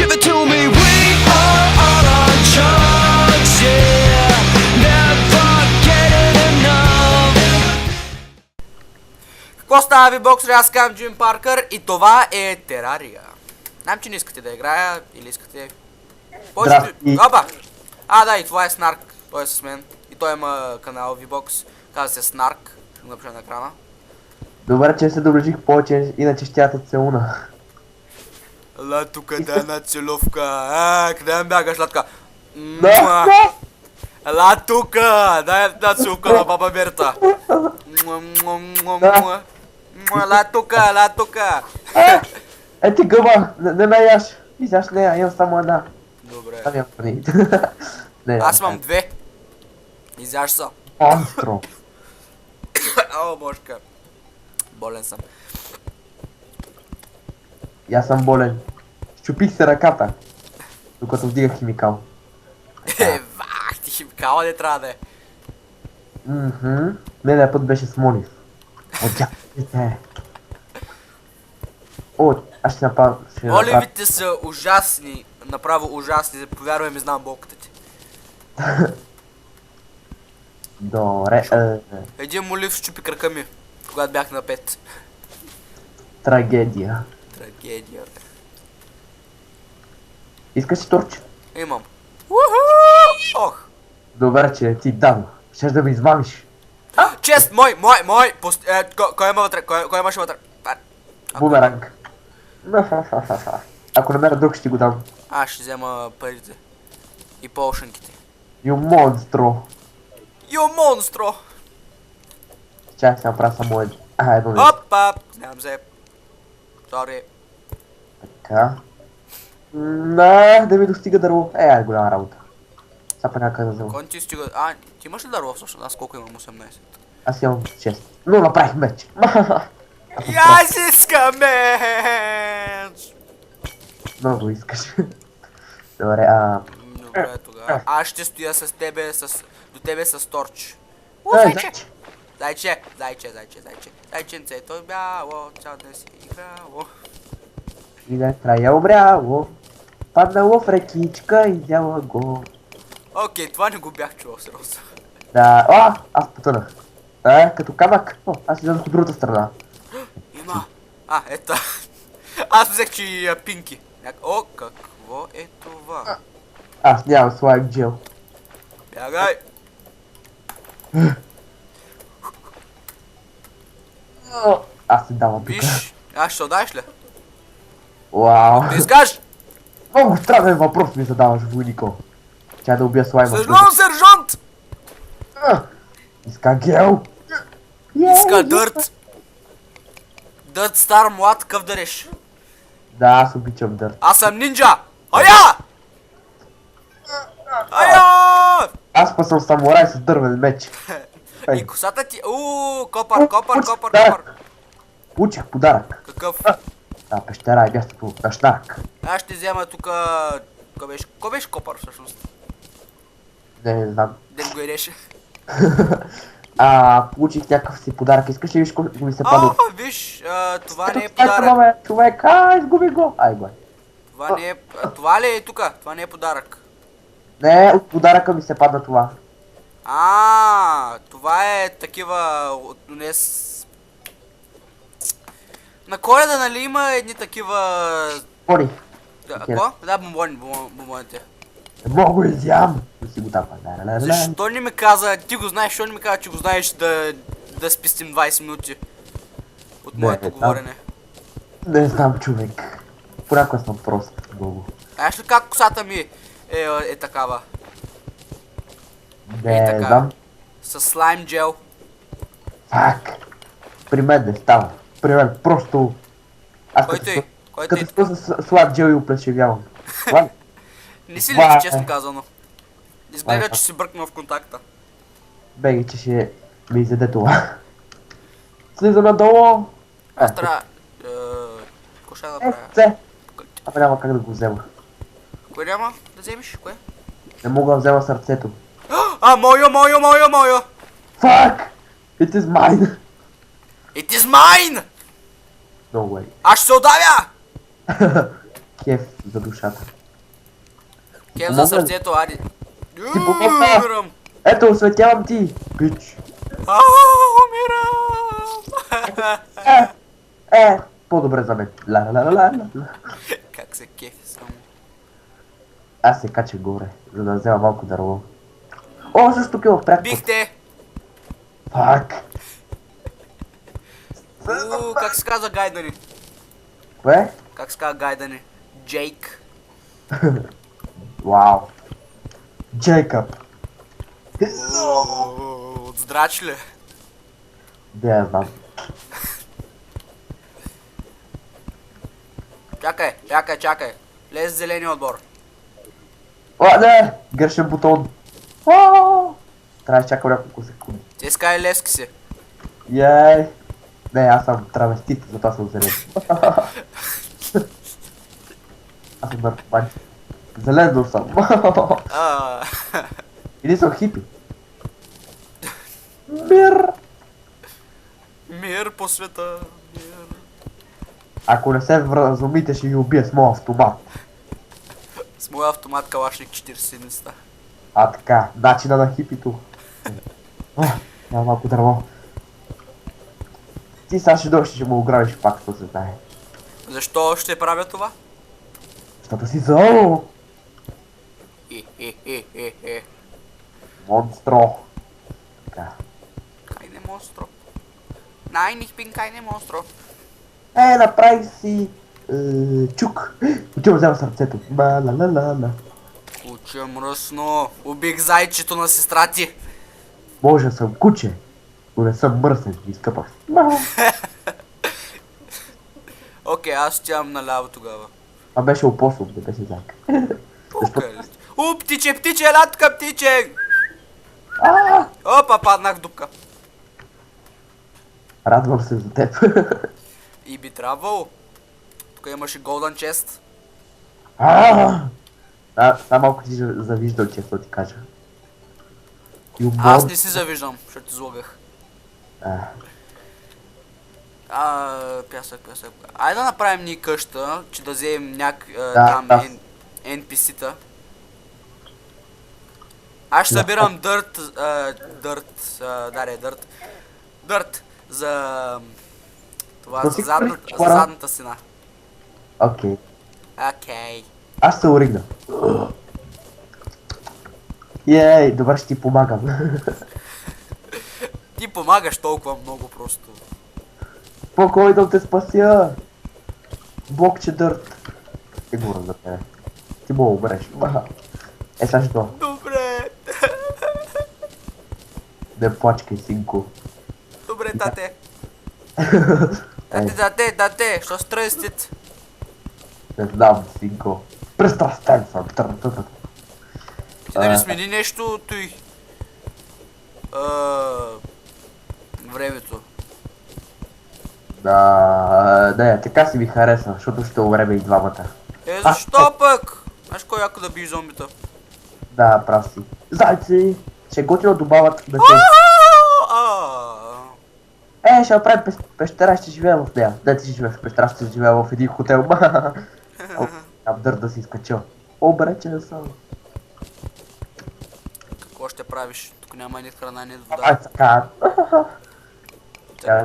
Give it to me. We are all on drugs, yeah. Never getting enough. Какво става, ви боксери? Аз казвам Джим Паркър и това е Терария. Знам, че не искате да играя или искате... Опа! Да, и това е Снарк. Той е с мен. И той има канал VBOX. Казва се Снарк. Ще го напиша на екрана. Добре, че се доближих повече, иначе ще тя целуна. Ела тука да е на целувка. Къде ме бягаш, Латка? Да! Ела тука! Да е на целувка на баба Берта. Ела тука! Ти гъба, не ме яш. Изяш нея, имам само една. Добре. Ами пани. Аз имам две. Изяш са. Монстро. О, божка. Болен съм. И аз съм болен. Щупих се ръката. Докато вдигах химикал. Вах, ти химикала не трябва да е. Миналия път беше смолив. Отдяхте. О, аз ще направя... Оливите са ужасни. Направо ужасни. Повярвай ми, знам болката ти. Добре. Един молив щупи крака ми, когато бях на 5. Трагедия. Трагедия, бе. Искаш ли торч? Имам. Уху! Ох! Добре, че ти дам. Щеш да ме измамиш. Чест! Мой! Кой има вътре? Кой имаше вътре? Бумеранг. Ако намеря друг, ще ти го дам. Аз ще взема парите. И полшенките. Ю монстро. Йо, монстро! Чай, сега правя само едно. Едно нещо. Опа! Нямам взе. Сори. Така. Да ми достига дърво. Голяма работа. Сега па някъде да взема. Кой ти стига? Ти имаш ли дърво всъщност? Аз колко имам? 18. Аз имам 6. Но направих меч. И аз искам меч! Много искаш. Добре, Добре, тогава. Аз ще стоя с тебе, до тебе с торч. зайче. Зайче! Зайченцето е бяло, цял ден си играло. И да края обряло. Паднало в рекичка и взяла го. Окей, това не го бях чувал сериозно. Да, аз потънах. Като камък. Аз излязох от другата страна. Има! Ето. Аз взех, че и пинки. О, какво е това? Аз нямам слайм джел. Бягай! Аз се давам тук. Виж! Аз ще отдаеш ли? Вау. Да изкажеш! Много странен въпрос ми задаваш, войнико. Чай да убия слайма. Съжалявам, сержант! Иска гел. Иска дърт! Дърт стар млад, къв дареш? Да, аз обичам дърт. Аз съм нинджа! Ая! Ая! Аз па съм самурай с дървен меч. И косата ти... Копър! Получих подарък. Какъв? Пещера е мястото на Шнарк. Аз ще взема тука... Кой беше копър всъщност? Не знам. Ден го едеше. Получих някакъв си подарък. Искаш ли виж колко ми се падна? Виж, това не е подарък. Човек, изгуби го. Го. Това не е... Това ли е тука? Това не е подарък. Не, от подаръка ми се падна това. Това е такива... Днес... На Коледа, нали, има едни такива... Бомбони. Какво? Да, бомбоните. Мога изям. Да си го тапа. Защо не ми каза, ти го знаеш, защо не ми каза, че го знаеш да спестим 20 минути от моето говорене? Не знам, човек. Понякога съм прост. Много. Знаеш ли как косата ми е такава? Не знам. С слайм джел. Фак. При мен не става. При мен просто... Кой той? Като спъсна слайм джел и оплешивявам. Не си ли ти, честно казано? Изгледа, че си бъркнал в контакта. Беги, че ще ми изяде това. Слиза надолу. Аз трябва... Какво ще направя? Няма как да го взема. Кое няма да вземеш? Кое? Не мога да взема сърцето. Моё! Fuck! It is mine! It is mine! No way. Аз ще се удавя! кеф за душата. Кев за помогна ли? сърцето, ади. помогна. Умирам. Ето, осветявам ти, бич. Умирам. По-добре за мен. Ла. Как се кефи само. Аз се кача горе, за да взема малко дърво. О, също тук имам пряк път. Бихте. Пак. Как се казва гайда ни? Кое? Как се казва гайда ни? Джейк. Вау. Джейкъб. От здрач ли? Да, я знам. Чакай. Лез зеления отбор. О, не! Грешен бутон. О! Трябва да чакам няколко секунди. Ти скай лески си. Яй! Не, аз съм травестит, затова съм зелен. Аз съм наркоман. Зелено съм. А, Или съм хипи. Мир! Мир по света. Мир. Ако не се вразумите, ще ви убия с моя автомат. С моя автомат Калашник 40 А така, начина на хипито. Няма малко дърво. Ти сега ще дойдеш и ще му ограбиш пак, то се знае. Защо ще правя това? Защото си зло! Е. Монстро! Така. Keine Monstro. Nein, ich bin keine Monstro. Направи си... чук! Отивам взема сърцето. Ла. Куче мръсно. Убих зайчето на сестра ти. Може да съм куче, но не съм мръсен и скъпав. Окей, аз отивам наляво тогава. Това беше опосум, да беше зайка. Птиче, ела тук, птиче! Опа, паднах в дупка. Радвам се за теб. И би трябвало. Тук имаше Golden Chest. Само малко си завиждал, често ти кажа. Аз не си завиждам, защото ти злогах. Пясък. Айде да направим ни къща, че да вземем там NPC-та. Аз ще събирам дърт за това, за задната стена. Окей. Окей. Аз се оригна. Ей, добре, ще ти помагам. Ти помагаш толкова много просто. Спокойно те спася. Блокче дърт. Ти го за тебе. Ти му умреш. Сега ще. Добре. Не плачкай, синко. Добре, тате. Тате, що стръстит? Не знам, синко. Пристрастен съм. Ти да ми смени нещо той. Времето. Не, така си ми харесва, защото ще умрем и двамата. Защо пък? Знаеш кой яко да бие зомбита? Да, прав си. Зайци! Ще готино добавят да се... ще направим пещера, ще живея в нея. Не, ти ще живееш в пещера, ще живея в един хотел. Там дърт да си изкачил. Обречен съм. Какво ще правиш? Тук няма ни храна, ни вода. Ай, така. Ей!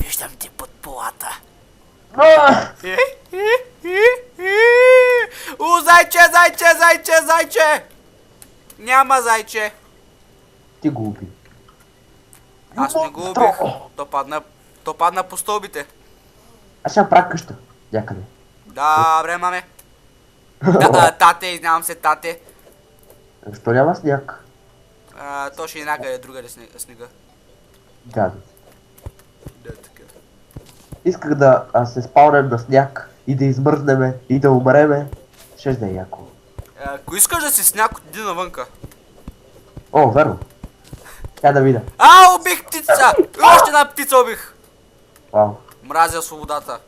Виждам ти под полата. Зайче! Няма зайче! Ти го уби. Аз не го убих. То падна по стълбите. Аз ще направя къща. Някъде. Добре, маме. Тате, изнявам се, тате. Защо няма сняг? То ще е някъде другаде снега. Гадо. Да, така. Исках да се спалнем на сняг и да измръзнеме и да умреме. Ще да е яко. Ако искаш да си сняг, отиди навънка. О, верно. Тя да видя. Убих птица! Още една птица убих! Вау. Мразя свободата.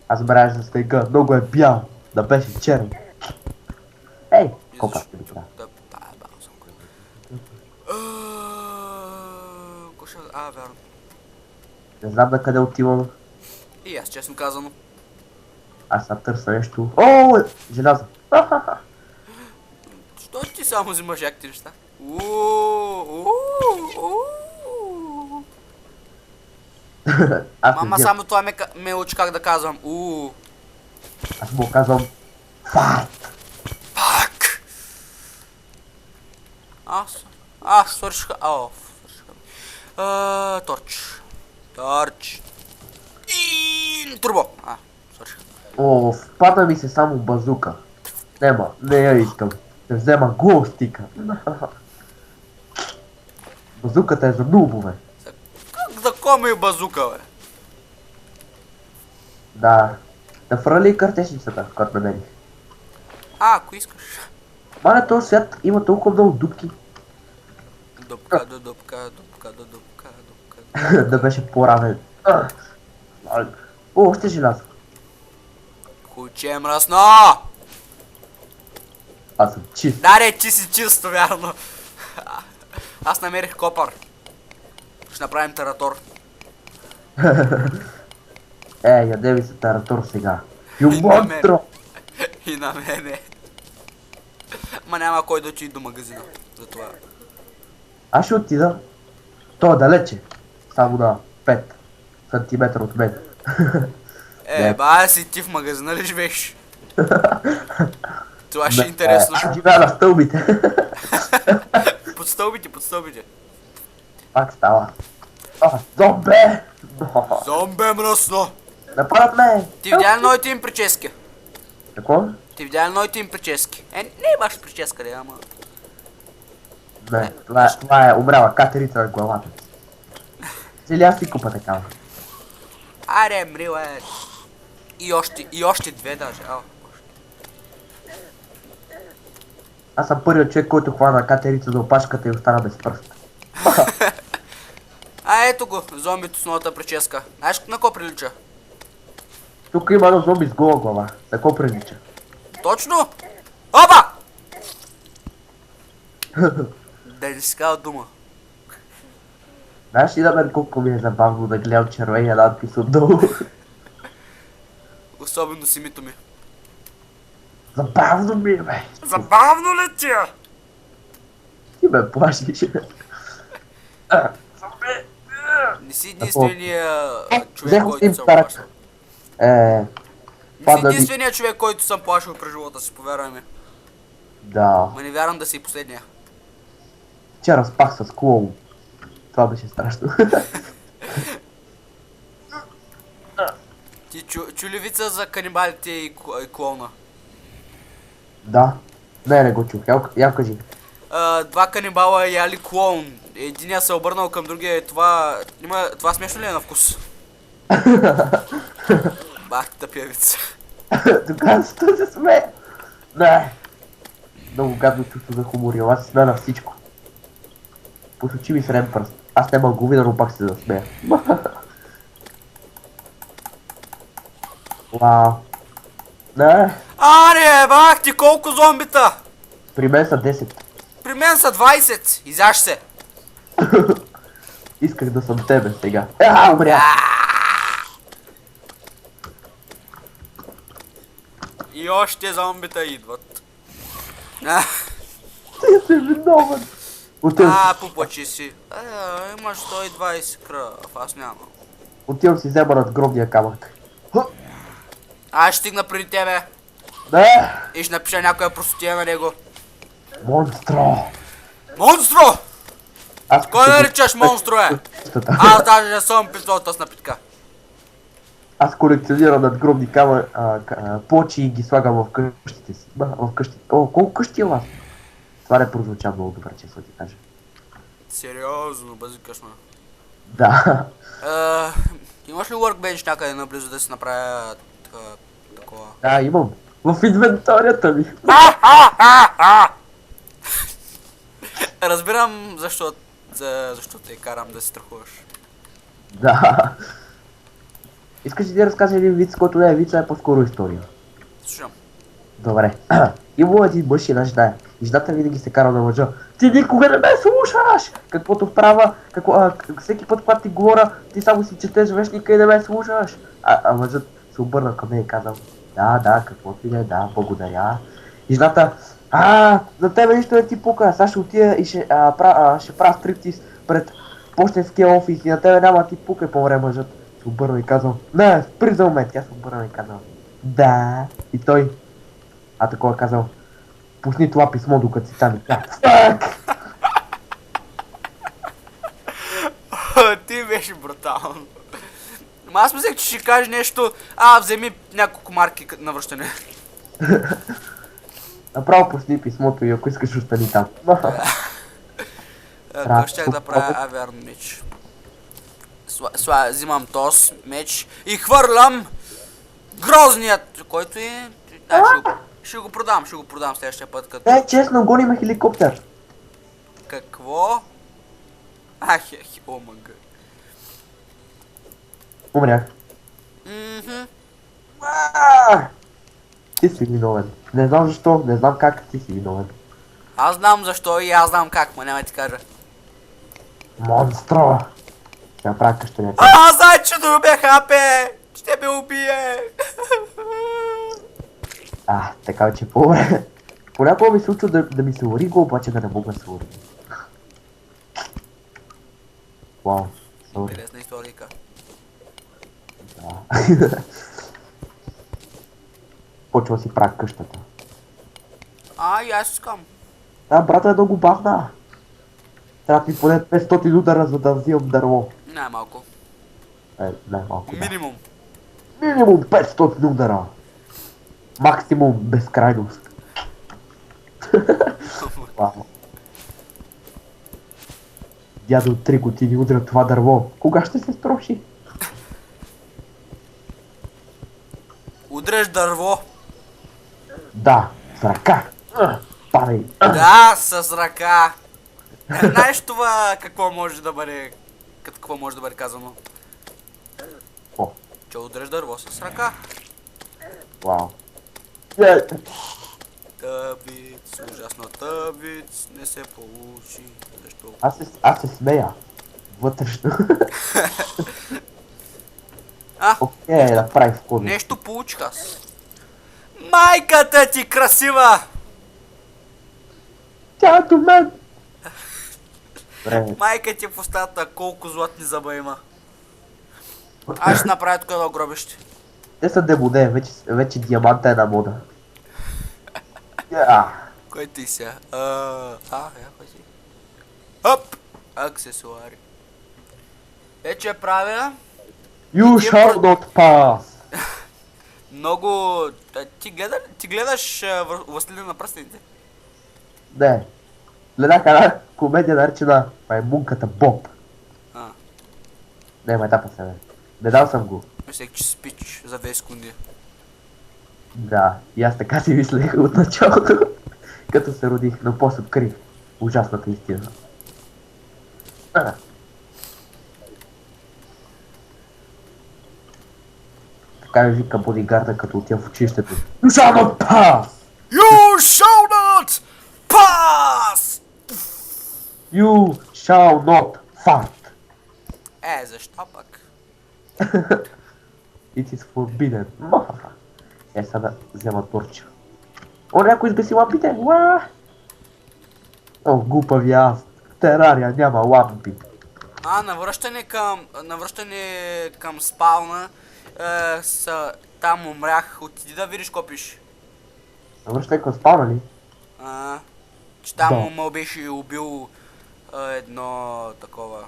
Аз мразя снега, много е бял. Да беше черен. Ей, колко ще ми трябва. Вярно. Не знам на къде отивам. И аз, честно казано. Аз съм търся нещо. О, желязо. Що ти само взимаш яките неща? Ууу. Аз не Мама взимам. само това ме учи как да казвам. Аз му казвам фарт. Пак! Свършиха. Свършиха. Торч. И турбо. Свършиха. О, впада ми се само базука. Нема, не я искам. Ще взема глостика. Базуката е за нубове. Как да коми базука, бе? Да. Да фрали картечницата, която намерих. Ако искаш. Мале, този свят има толкова много дупки. Дупка. Да беше по-равен. О, още желязо. Куче мръсно! Аз съм чист. Даре, ти си чисто, вярно. Аз намерих копър. Ще направим таратор. Яде ми се таратор сега. Юмонстро! И на мене. Ма няма кой да отиде до магазина. Затова. Аз ще отида. То е далече. Само на 5 сантиметра от мен. Бая си ти в магазина ли живееш? Това ще е интересно. Аз живея на стълбите. Под стълбите. Пак става. Зомбе! Зомбе мръсно! Нападат ме! Ти видя ли новите им прически? Какво? Ти видя ли новите им прически? Не е баш прическа, ли, ама... Не, това е умряла катерица на главата. Цели аз си купа такава. Аре, мрила е. И още две даже. Аз съм първият човек, който хвана катерица за опашката и остана без пръст. Ето го, зомбито с новата прическа. Знаеш на какво прилича? Тук има едно зомби с гола глава. На какво прилича? Точно! Опа! Да не си казал дума. Знаеш ли на мен колко ми е забавно да гледам червения надпис отдолу? Особено с името ми. Забавно ми е, бе! Забавно ли ти е? Ти ме плашиш. Не си единствения човек, Взех който им съм тарак. плашил. Не си Пада ми. единствения човек, който съм плашил през живота си, повярвай ми. Да. Ма не вярвам да си последния. Вчера спах с клоун. Това беше страшно. Ти чули вица за канибалите и клоуна? Да. Не го чух. Я кажи. Два канибала яли клоун. Единия се обърнал към другия. Това смешно ли е на вкус? Бах, тъпия вица. Тогава защо се смея? Не. Много гадно чувство за хумор и аз се смея на всичко. Посочи ми среден пръст. Аз няма го видя, но пак се засмея. Вау. Не. Аре, бах ти, колко зомбита! При мен са 10. При мен са 20. Изяж се. Исках да съм тебе сега. Умря. И още зомбита идват. Ти си виновен. Поплачи си. Имаш 120 кръв, аз нямам. Отивам си взема над гробния камък. Аз ще стигна преди тебе. Не. И ще напиша някоя простотия на него. Монстро. Монстро! Аз Кой наричаш монстро, е? Аз даже не съм пил тази напитка. Аз колекционирам надгробни плочи и ги слагам в къщите си. В къщите. О, колко къщи има? Това не прозвуча много добре, честно ти кажа. Сериозно, базикаш ме. Да. Имаш ли workbench някъде наблизо да си направя такова? Да, имам. В инвентарията ми. Разбирам защо те карам да се страхуваш. Да. Искаш ли да разкажа един виц, който не е вица, е по-скоро история? Слушам. Добре. Има един мъж и една жена. И жената винаги се кара на мъжа. Ти никога не ме слушаш! Каквото правя, всеки път, когато ти говоря, ти само си четеш вестника и не ме слушаш. А мъжът се обърна към нея и казал, да, каквото и да е, да, благодаря. И жената, за тебе нищо не ти пука, сега ще отида и ще правя стриптиз пред почтенския офис и на тебе няма ти пука. И по-време мъжът се обърна и казал, не, спри за момент. Тя се обърна и казал, да. И той, такова казал, пусни това писмо, докато си там и тя. Ти беше брутално. Ама аз мислех, че ще кажеш нещо, вземи няколко марки на връщане. Направо пусни писмото и ако искаш остани там. Как щях да правя вярно меч. Взимам този меч и хвърлям грозният, който е... Ще го продам следващия път като... Честно, гоним хеликоптер. Какво? Омага. Умрях. Ти си виновен. Не знам защо, не знам как, ти си виновен. Аз знам защо и аз знам как, няма ти кажа. Монстро! Ще направя къщенето. Зайчето ме бе хапе! Ще ме убие! Така че по-добре. Понякога ми се случва да ми се ури го, обаче да не мога да се ури. Вау, сори. Интересна историка. Почва си правя къщата. И аз искам. Брата е много бавна. Трябва ми поне 500 удара, за да взимам дърво. Най-малко. Най-малко. Минимум. Минимум 500 удара. Максимум безкрайност. Дядо 3 години удря това дърво. Кога ще се строши? Удреш дърво. Да, с ръка. Падай. Да, с ръка. Знаеш това какво може да бъде... Какво може да бъде казано? Че удреш дърво с ръка. Вау. Тъбиц, ужасно тъбиц, не се получи. Защо? Аз се смея. Вътрешно. Окей, да прави входа. Нещо получих аз. Майката ти красива! Тя до мен! Майка ти в устата, колко златни зъба има. Аз ще направя тук едно гробище. Те са демоне, вече диаманта е на мода. Кой ти сега? Кой си? Хоп! Аксесуари. Вече правя... You shall not pass! Много... Ти гледаш Властелина на пръстените? Не. Гледах една комедия наречена Маймунката Боб. Не, майтапа се, не дал съм го. Мислех, че спич за 2 секунди. Да, и аз така си мислех от началото, като се родих, но после открих ужасната истина. Така ми вика бодигарда, като отива в училището. You shall not pass! You shall not pass! You shall not fart! Защо пък? It is forbidden. Сега да взема турча. Някой изгаси лампите! Глупави аз. Терария няма лампи. Навръщане към спауна. Там умрях. Отиди да видиш какво пише. Навръщане към спауна ли? Че там ме беше убил едно такова.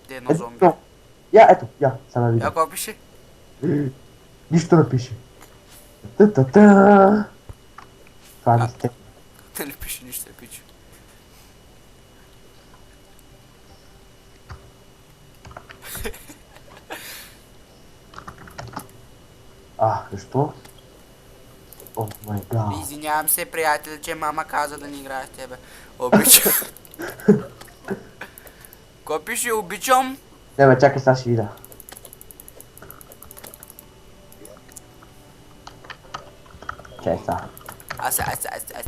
Едно зомби. Ето, сега да видим. Какво пише? Нищо не пише. Това не сте. Не пише нищо, пиче. Защо? О май гад. Извинявам се, приятели, че мама каза да не играя с тебе. Обичам. Какво пише? Обичам? Не бе, чакай, сега ще видя. Чай сега.